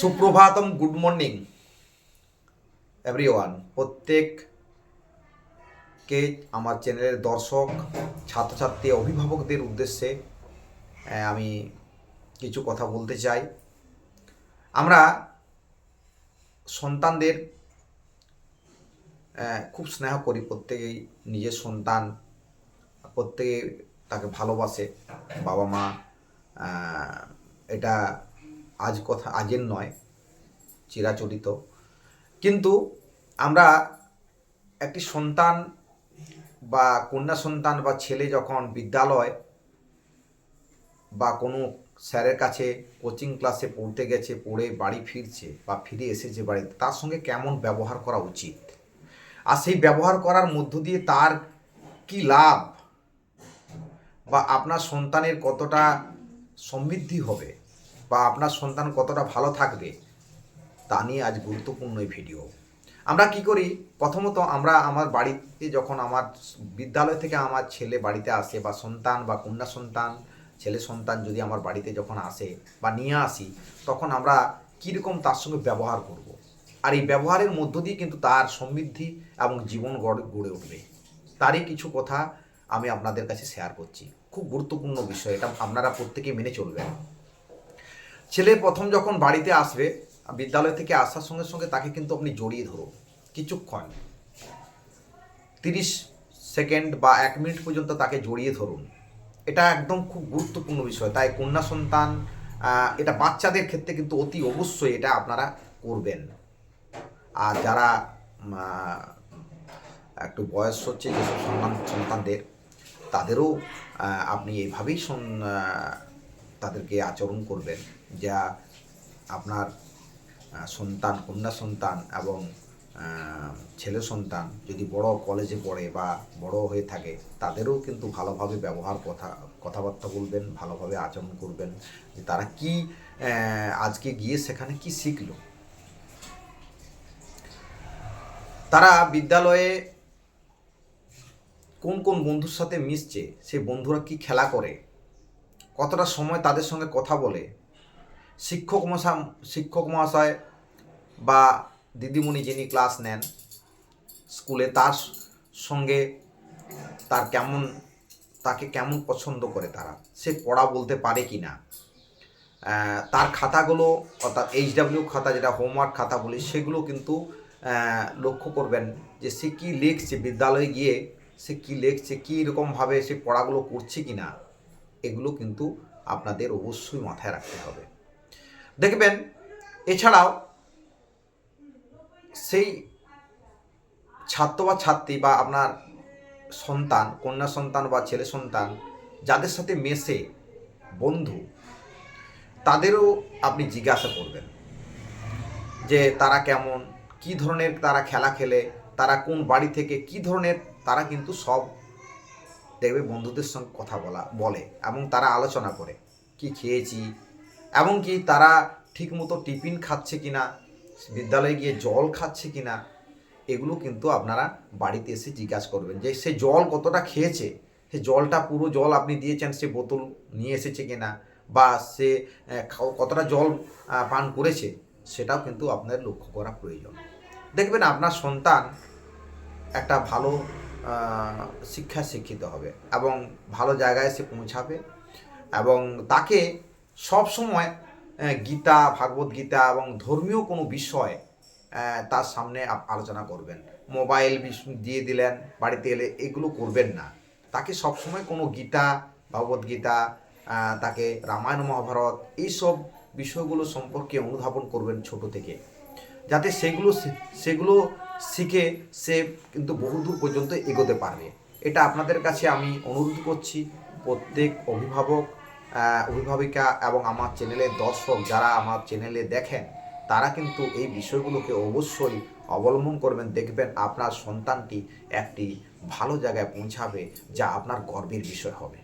সুপ্রভাতম, good morning everyone. প্রত্যেককে আমার চ্যানেলের দর্শক, ছাত্রছাত্রী, অভিভাবকদের উদ্দেশ্যে আমি কিছু কথা বলতে চাই। আমরা সন্তানদের খুব স্নেহ করি, প্রত্যেকেই নিজের সন্তান, প্রত্যেকে তাকে ভালোবাসে। বাবা মা এটা আজের নয়, চিরাচরিত। কিন্তু আমরা একটি সন্তান বা কন্যা সন্তান বা ছেলে যখন বিদ্যালয় বা কোনো স্যারের কাছে কোচিং ক্লাসে পড়তে গেছে, পড়ে বাড়ি ফিরছে বা ফিরে এসেছে বাড়িতে, তার সঙ্গে কেমন ব্যবহার করা উচিত, আর সেই ব্যবহার করার মধ্য দিয়ে তার কি লাভ বা আপনার সন্তানের কতটা সমৃদ্ধি হবে বা আপনার সন্তান কতটা ভালো থাকবে, তা নিয়ে আজ গুরুত্বপূর্ণ এই ভিডিও। আমরা কি করি, প্রথমত আমরা আমার বাড়িতে যখন আমার বিদ্যালয় থেকে আমার ছেলে বাড়িতে আসে বা সন্তান বা কন্যা সন্তান, ছেলে সন্তান যদি আমার বাড়িতে যখন আসে বা নিয়ে আসি, তখন আমরা কীরকম তার সঙ্গে ব্যবহার করব। আর এই ব্যবহারের মধ্য দিয়ে কিন্তু তার সমৃদ্ধি এবং জীবন গড়ে উঠবে। তারই কিছু কথা আমি আপনাদের কাছে শেয়ার করছি। খুব গুরুত্বপূর্ণ বিষয়, এটা আপনারা প্রত্যেকেই মেনে চলবেন। ছেলে প্রথম যখন বাড়িতে আসবে, বিদ্যালয় থেকে আসার সঙ্গে সঙ্গে তাকে কিন্তু আপনি জড়িয়ে ধরুন কিছুক্ষণ, 30 সেকেন্ড বা 1 মিনিট পর্যন্ত তাকে জড়িয়ে ধরুন। এটা একদম খুব গুরুত্বপূর্ণ বিষয়। তাই কন্যা সন্তান, এটা বাচ্চাদের ক্ষেত্রে কিন্তু অতি অবশ্যই এটা আপনারা করবেন। আর যারা একটু বয়স হচ্ছে যেসব সন্তানদের, তাদেরও আপনি এইভাবেই তাদেরকে আচরণ করবেন, যা আপনার সন্তান, কন্যা সন্তান এবং ছেলে সন্তান যদি বড় কলেজে পড়ে বা বড় হয়ে থাকে, তাদেরও কিন্তু ভালোভাবে কথাবার্তা বলবেন, ভালোভাবে আচরণ করবেন, যে তারা কি আজকে গিয়ে সেখানে কি শিখলো, তারা বিদ্যালয়ে কোন কোন বন্ধুর সাথে মিশছে, সেই বন্ধুরা কি খেলা করে, কতটা সময় তাদের সঙ্গে কথা বলে, শিক্ষক মহাশয় বা দিদিমণি যিনি ক্লাস নেন স্কুলে, তার সঙ্গে তাকে কেমন পছন্দ করে, তারা সে পড়া বলতে পারে কি না, তার খাতাগুলো অর্থাৎ HW খাতা, যেটা হোমওয়ার্ক খাতা বলি, সেগুলো কিন্তু লক্ষ্য করবেন যে সে কী লিখছে, বিদ্যালয়ে গিয়ে সে কী লিখছে, কী রকমভাবে সে পড়াগুলো করছে কি না, এগুলো কিন্তু আপনাদের অবশ্যই মাথায় রাখতে হবে। দেখবেন এছাড়াও সেই ছাত্র বা ছাত্রী বা আপনার সন্তান, কন্যা সন্তান বা ছেলে সন্তান যাদের সাথে মেশে বন্ধু, তাদেরও আপনি জিজ্ঞাসা করবেন যে তারা কেমন, কী ধরনের তারা খেলা খেলে, তারা কোন বাড়ি থেকে, কী ধরনের, তারা কিন্তু সব দেখবে বন্ধুদের সঙ্গে কথা বলে এবং তারা আলোচনা করে কি খেয়েছি, এমনকি তারা ঠিকমতো টিফিন খাচ্ছে কিনা, বিদ্যালয়ে গিয়ে জল খাচ্ছে কিনা, এগুলো কিন্তু আপনারা বাড়িতে এসে জিজ্ঞাসা করবেন যে সে জল কতটা খেয়েছে, সে জলটা পুরো জল আপনি দিয়েছেন, সে বোতল নিয়ে এসেছে কিনা, বা সে কতটা জল পান করেছে, সেটাও কিন্তু আপনাদের লক্ষ্য করা প্রয়োজন। দেখবেন আপনার সন্তান একটা ভালো শিক্ষায় শিক্ষিত হবে এবং ভালো জায়গায় সে পৌঁছাবে, এবং তাকে সব সময় গীতা, ভাগবত গীতা এবং ধর্মীয় কোনো বিষয় তার সামনে আলোচনা করবেন। মোবাইল দিয়ে দিলেন বাড়িতে এলে, এগুলো করবেন না। তাকে সবসময় কোনো গীতা, ভাগবত গীতা, তাকে রামায়ণ মহাভারত, এইসব বিষয়গুলো সম্পর্কে অনুধাবন করবেন ছোট থেকে, যাতে সেগুলো শিখে সে কিন্তু বহুদূর পর্যন্ত এগোতে পারবে। এটা আপনাদের কাছে আমি অনুরোধ করছি। প্রত্যেক অভিভাবিকা এবং আমার চ্যানেলের দর্শক যারা আমার চ্যানেলে দেখেন, তারা কিন্তু এই বিষয়গুলোকে অবশ্যই অবলম্বন করবেন। দেখবেন আপনার সন্তানটি একটি ভালো জায়গায় পৌঁছাবে, যা আপনার গর্বের বিষয় হবে।